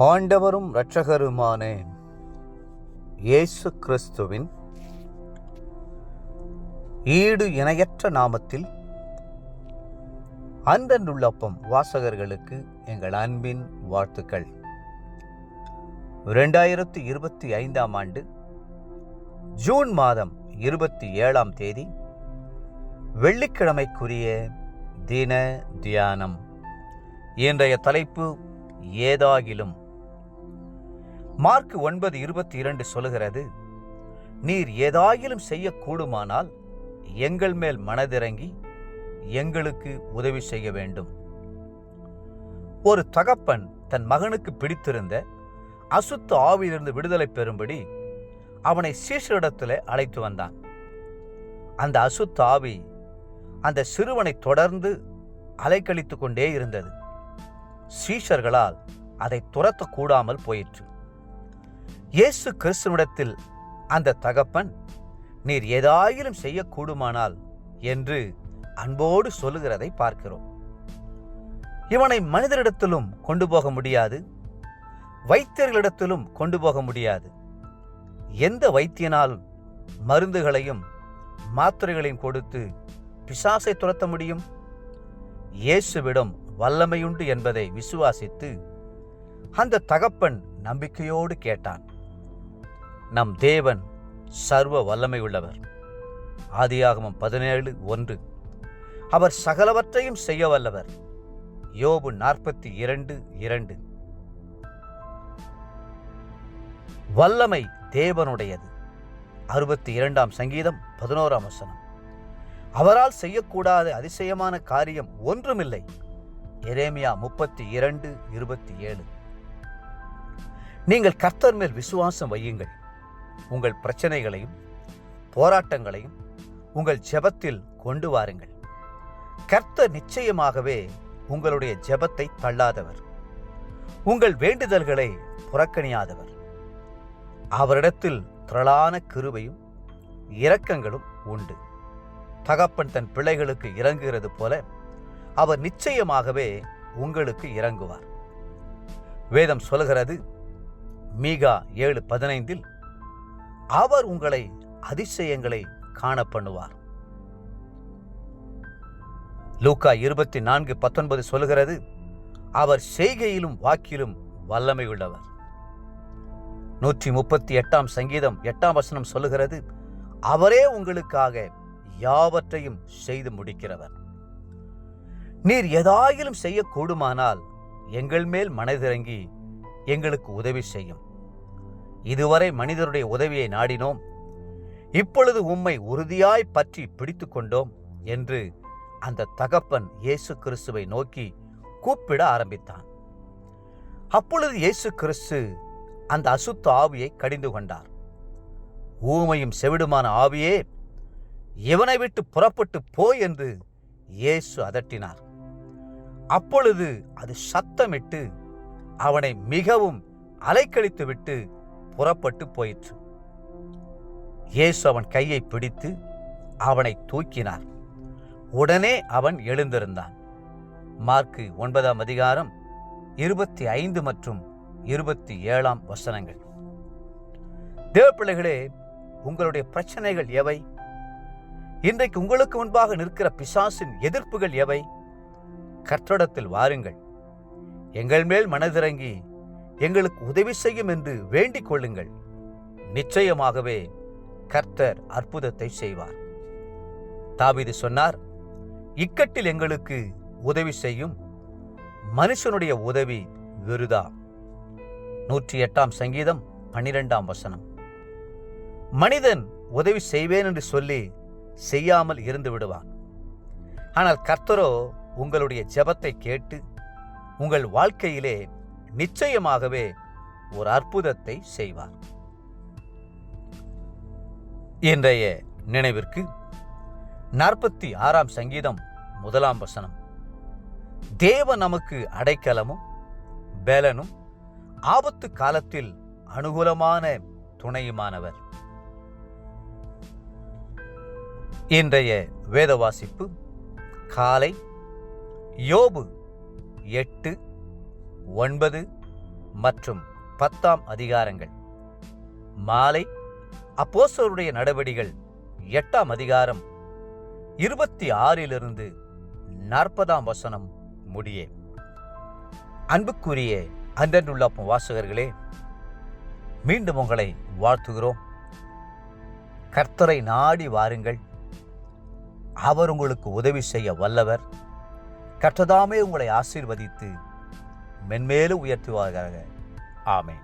ஆண்டவரும் இரட்சகருமான இயேசு கிறிஸ்துவின் ஈடு இணையற்ற நாமத்தில் அன்றன்றுள்ளப்பம் வாசகர்களுக்கு எங்கள் அன்பின் வாழ்த்துக்கள். 2025 ஆண்டு ஜூன் மாதம் 27ஆம் தேதி வெள்ளிக்கிழமைக்குரிய தின தியானம். இன்றைய தலைப்பு ஏதாகிலும். மார்க் 9:22 சொல்லுகிறது, நீர் ஏதாகிலும் செய்யக்கூடுமானால் எங்கள் மேல் மனதிறங்கி எங்களுக்கு உதவி செய்ய வேண்டும். ஒரு தகப்பன் தன் மகனுக்கு பிடித்திருந்த அசுத்த ஆவியிலிருந்து விடுதலை பெறும்படி அவனை சீஷரிடத்தில் அழைத்து வந்தான். அந்த அசுத்த ஆவி அந்த சிறுவனை தொடர்ந்து அலைக்கழித்து கொண்டே இருந்தது. சீஷர்களால் அதை துரத்தக்கூடாமல் போயிற்று. இயேசு கிறிஸ்துவிடத்தில் அந்த தகப்பன், நீர் ஏதாயிலும் செய்யக்கூடுமானால் என்று அன்போடு சொல்லுகிறதை பார்க்கிறோம். இவனை மனிதரிடத்திலும் கொண்டு போக முடியாது, வைத்தியர்களிடத்திலும் கொண்டு போக முடியாது. எந்த வைத்தியனால் மருந்துகளையும் மாத்திரைகளையும் கொடுத்து பிசாசை துரத்த முடியும்? இயேசுவிடம் வல்லமையுண்டு என்பதை விசுவாசித்து அந்த தகப்பன் நம்பிக்கையோடு கேட்டான். நம் தேவன் சர்வ வல்லமை உள்ளவர். ஆதியாகமம் 17:1. அவர் சகலவற்றையும் செய்ய வல்லவர். யோபு 42:2. வல்லமை தேவனுடையது. 62ஆம் சங்கீதம் 11ஆம் வசனம். அவரால் செய்யக்கூடாத அதிசயமான காரியம் ஒன்றுமில்லை. எரேமியா 32:27. நீங்கள் கர்த்தர் மேல் விசுவாசம் வையுங்கள். உங்கள் பிரச்சனைகளையும் போராட்டங்களையும் உங்கள் ஜெபத்தில் கொண்டு வாருங்கள். கர்த்தர் நிச்சயமாகவே உங்களுடைய ஜெபத்தை தள்ளாதவர், உங்கள் வேண்டுதல்களை புறக்கணியாதவர். அவரிடத்தில் திரளான கிருபையும் இரக்கங்களும் உண்டு. தகப்பன் தன் பிள்ளைகளுக்கு இறங்குகிறது போல அவர் நிச்சயமாகவே உங்களுக்கு இறங்குவார். வேதம் சொல்கிறது, மீகா 7:15, அவர் உங்களை அதிசயங்களை காண பண்ணுவார். லூக்கா 24:19 சொல்கிறது, அவர் செய்கையிலும் வாக்கிலும் வல்லமை உள்ளவர். 138ஆம் சங்கீதம் 8ஆம் வசனம் சொல்லுகிறது, அவரே உங்களுக்காக யாவற்றையும் செய்து முடிக்கிறவர். நீர் ஏதாயிலும் செய்யக்கூடுமானால் எங்கள் மேல் மனதிறங்கி எங்களுக்கு உதவி செய்யும். இதுவரை மனிதருடைய உதவியை நாடினோம், இப்பொழுது உம்மை உறுதியாய் பற்றி பிடித்து கொண்டோம் என்று அந்த தகப்பன் இயேசு கிறிஸ்துவை நோக்கி கூப்பிட ஆரம்பித்தான். அப்பொழுது இயேசு கிறிஸ்து அந்த அசுத்த ஆவியை கடிந்து கொண்டார். ஊமையும் செவிடுமான ஆவியே, இவனை விட்டு புறப்பட்டு போய் என்று இயேசு அதட்டினார். அப்பொழுது அது சத்தமிட்டு அவனை மிகவும் அலைக்கழித்து விட்டு புறப்பட்டு போயிற்று. இயேசு அவன் கையை பிடித்து அவனை தூக்கினார். உடனே அவன் எழுந்திருந்தான். மார்க் 9ஆம் அதிகாரம் 25 மற்றும் 27ஆம் வசனங்கள். தேவப்பிள்ளைகளே, உங்களுடைய பிரச்சனைகள் எவை? இன்றைக்கு உங்களுக்கு முன்பாக நிற்கிற பிசாசின் எதிர்ப்புகள் எவை? கர்த்தரிடத்தில் வாருங்கள். எங்கள் மேல் மனதிறங்கி எங்களுக்கு உதவி செய்யும் என்று வேண்டிக் கொள்ளுங்கள். நிச்சயமாகவே கர்த்தர் அற்புதத்தை செய்வார். தாவீது சொன்னார், இக்கட்டில் எங்களுக்கு உதவி செய்யும், மனுஷனுடைய உதவி விருதா. 108ஆம் சங்கீதம் 12ஆம் வசனம். மனிதன் உதவி செய்வேன் என்று சொல்லி செய்யாமல் இருந்து விடுவான். ஆனால் கர்த்தரோ உங்களுடைய ஜெபத்தை கேட்டு உங்கள் வாழ்க்கையிலே நிச்சயமாகவே ஒரு அற்புதத்தை செய்வார். இன்றைய நினைவிற்கு 46ஆம் சங்கீதம் 1ஆம் வசனம். தேவன் நமக்கு அடைக்கலமும் பலனும் ஆபத்து காலத்தில் அனுகூலமான துணையுமானவர். இன்றைய வேத வாசிப்பு காலை யோபு 8, 9, மற்றும் 10ஆம் அதிகாரங்கள். மாலை அப்போஸ்தலருடைய நடவடிகள் 8ஆம் அதிகாரம் 26 40ஆம் வசனம் முடிய. அன்புக்குரிய அன்றன்றுள்ள வாசகர்களே, மீண்டும் உங்களை வாழ்த்துகிறோம். கர்த்தரை நாடி வாருங்கள், அவர் உங்களுக்கு உதவி செய்ய வல்லவர். கர்த்ததாமே உங்களை ஆசீர்வதித்து மென்மேலும் உயர்த்துவார்கள். ஆமென்.